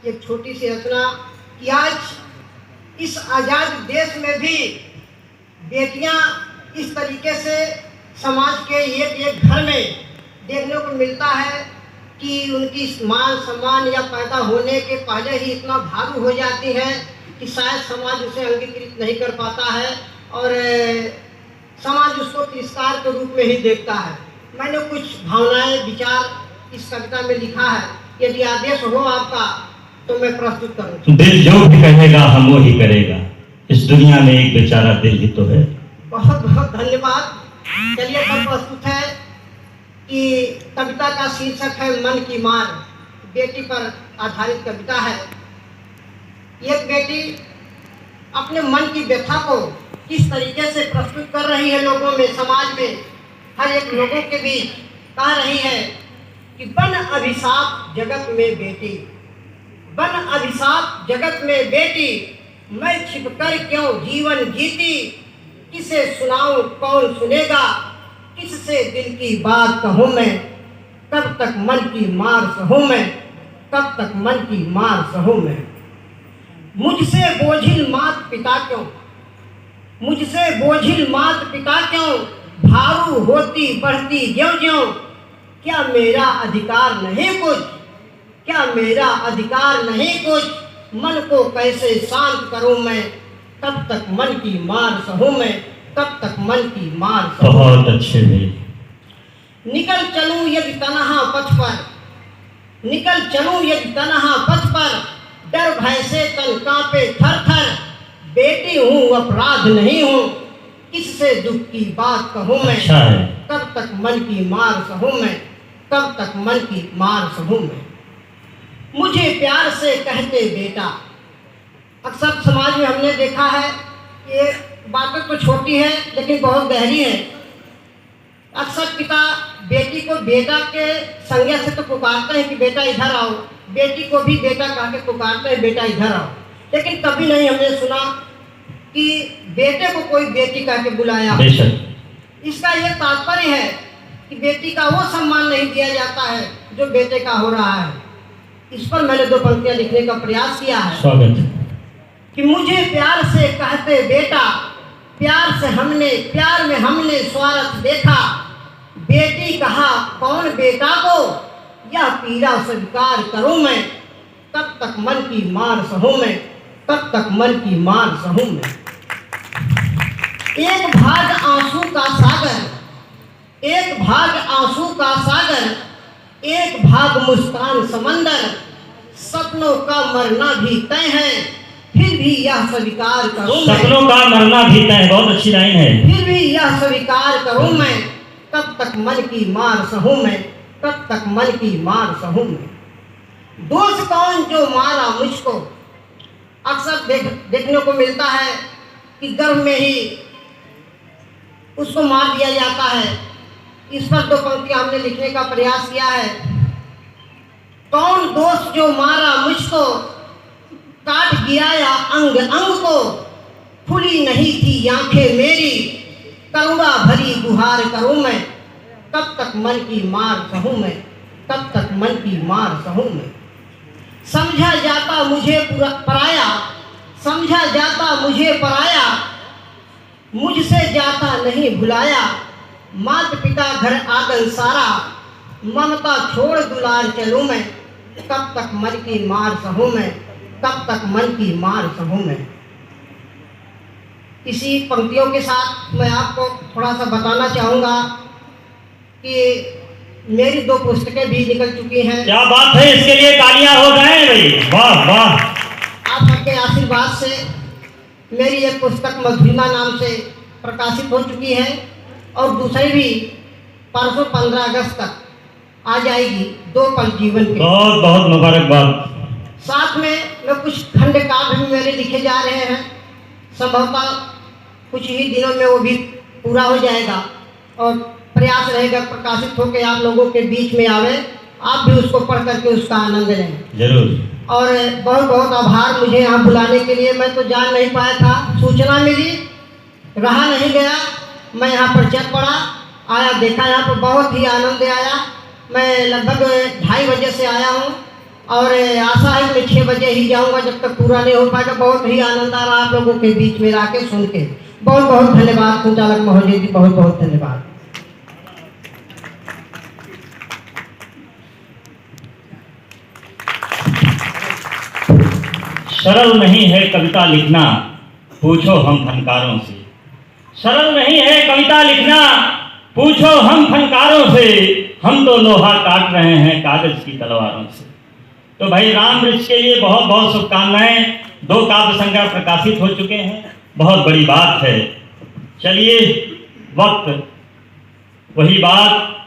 एक छोटी सी रचना कि आज इस आज़ाद देश में भी बेटियां इस तरीके से समाज के एक एक घर में देखने को मिलता है कि उनकी मान सम्मान या पैदा होने के पहले ही इतना भारू हो जाती है कि शायद समाज उसे अंगीकृत नहीं कर पाता है और समाज उसको तिरस्कार के रूप में ही देखता है। मैंने कुछ भावनाएं विचार इस कविता में लिखा है, यदि आदेश हो आपका तो मैं प्रस्तुत करूं। दिल जो भी कहेगा हम वो ही करेगा, इस दुनिया में एक बेचारा दिल ही तो है। बहुत बहुत धन्यवाद। चलिए तब प्रस्तुत है कि कविता का शीर्षक है मन की मार। बेटी पर आधारित कविता है। एक बेटी अपने मन की व्यथा को किस तरीके से प्रस्तुत कर रही है लोगों में, समाज में, हर एक लोगों के बीच कह रही है कि बन अभिशाप जगत में बेटी, बन अभिशाप जगत में बेटी, मैं छिपकर क्यों जीवन जीती, किसे सुनाऊं कौन सुनेगा, किससे दिल की बात कहूँ मैं, कब तक मन की मार सहूँ मैं, कब तक मन की मार सहूँ मैं। मुझसे बोझिल मात पिता क्यों, मुझसे बोझिल मात पिता क्यों, भारू होती बढ़ती ज्यों ज्यों, क्या मेरा अधिकार नहीं कुछ, क्या मेरा अधिकार नहीं कुछ, मन को कैसे शांत करूं मैं, कब तक मन की मार सहूं मैं, कब तक मन की मार सहूं। बहुत अच्छे भाई। निकल चलूं यदि तन्हा पथ पर, निकल चलूं यदि तन्हा पथ पर, डर भय से तन कांपे थर थर, बेटी हूँ अपराध नहीं हूँ, किससे दुख की बात कहूँ मैं, अच्छा है। कब तक मन की मार सहूँ मैं, कब तक मन की मार सहूँ मैं। मुझे प्यार से कहते बेटा, अक्सर समाज में हमने देखा है, ये बातें तो छोटी है लेकिन बहुत गहरी है। अक्सर पिता बेटी को बेटा के संज्ञा से तो पुकारते हैं कि बेटा इधर आओ, बेटी को भी बेटा कह के पुकारते हैं बेटा इधर आओ, लेकिन कभी नहीं हमने सुना कि बेटे को कोई बेटी कह के बुलाया। इसका यह तात्पर्य है कि बेटी का वो सम्मान नहीं दिया जाता है जो बेटे का हो रहा है। इस पर मैंने दो पंक्तियां लिखने का प्रयास किया है। स्वागत। कि मुझे प्यार से कहते बेटा, प्यार में हमने स्वार्थ देखा, बेटी कहा कौन बेटा को, यह पीड़ा स्वीकार करूं मैं, तब तक मन की मार सहूं मैं, तब तक मन की मार सहूं मैं। एक भाग आंसू का सागर, एक भाग आंसू का सागर, एक भाग मुस्कान समंदर, सपनों का मरना भी तय है, फिर भी यह स्वीकार करूं मैं। सपनों का मरना भी तय, बहुत अच्छी लाइन है। फिर भी यह स्वीकार करूं मैं, कब तक मन की मार सहूं मैं, कब तक मन की मार सहूं मैं। दोष कौन जो मारा मुझको, अक्सर देखने को मिलता है कि गर्भ में ही उसको मार दिया जाता है। इस पर दो पंक्तियां हमने लिखने का प्रयास किया है। कौन दोष जो मारा मुझको, काट गिराया अंग अंग को, खुली नहीं थी आंखें मेरी, करुणा भरी गुहार करूं मैं, कब तक मन की मार सहूं मैं, कब तक मन की मार सहूं मैं। समझा जाता मुझे पराया, समझा जाता मुझे पराया, मुझसे जाता नहीं भुलाया, माता पिता घर आंगन सारा, ममता छोड़ दुलार चलूं मैं, कब तक मन की मार सहूं मैं, कब तक मन की मार सहूं मैं। इसी पंक्तियों के साथ मैं आपको थोड़ा सा बताना चाहूँगा कि मेरी दो पुस्तकें भी निकल चुकी हैं। क्या बात है, इसके लिए तालियां हो जाएं भाई, वाह वाह। आप सबके आशीर्वाद से मेरी एक पुस्तक मधुरिमा नाम से प्रकाशित हो चुकी है और दूसरी भी परसों 15 अगस्त तक आ जाएगी, दो पल जीवन के। बहुत बहुत मुबारकबाद। साथ में कुछ खंड काव्य भी मेरे लिखे जा रहे हैं, संभवतः कुछ ही दिनों में वो भी पूरा हो जाएगा और प्रयास रहेगा प्रकाशित होकर आप लोगों के बीच में आवे, आप भी उसको पढ़ करके उसका आनंद लें जरूर। और बहुत बहुत आभार मुझे यहाँ बुलाने के लिए। मैं तो जान नहीं पाया था, सूचना मिली, रहा नहीं गया, मैं यहाँ पर चल पड़ा, आया, देखा, यहाँ पर बहुत ही आनंद आया। मैं लगभग 2:30 बजे से आया हूँ और आशा है मैं 6 बजे ही जाऊंगा, जब तक पूरा नहीं हो पाएगा। बहुत ही आनंद आ रहा आप लोगों के बीच में आके सुन के। बहुत बहुत धन्यवाद संचालक महोदय जी, बहुत बहुत धन्यवाद। सरल नहीं है कविता लिखना, पूछो हम फनकारों से। सरल नहीं है कविता लिखना, पूछो हम फनकारों से। हम तो लोहा काट रहे हैं कागज की तलवारों से। तो भाई राम वृक्ष के लिए बहुत बहुत शुभकामनाएं। 2 काव्य संग्रह प्रकाशित हो चुके हैं, बहुत बड़ी बात है। चलिए वक्त वही बात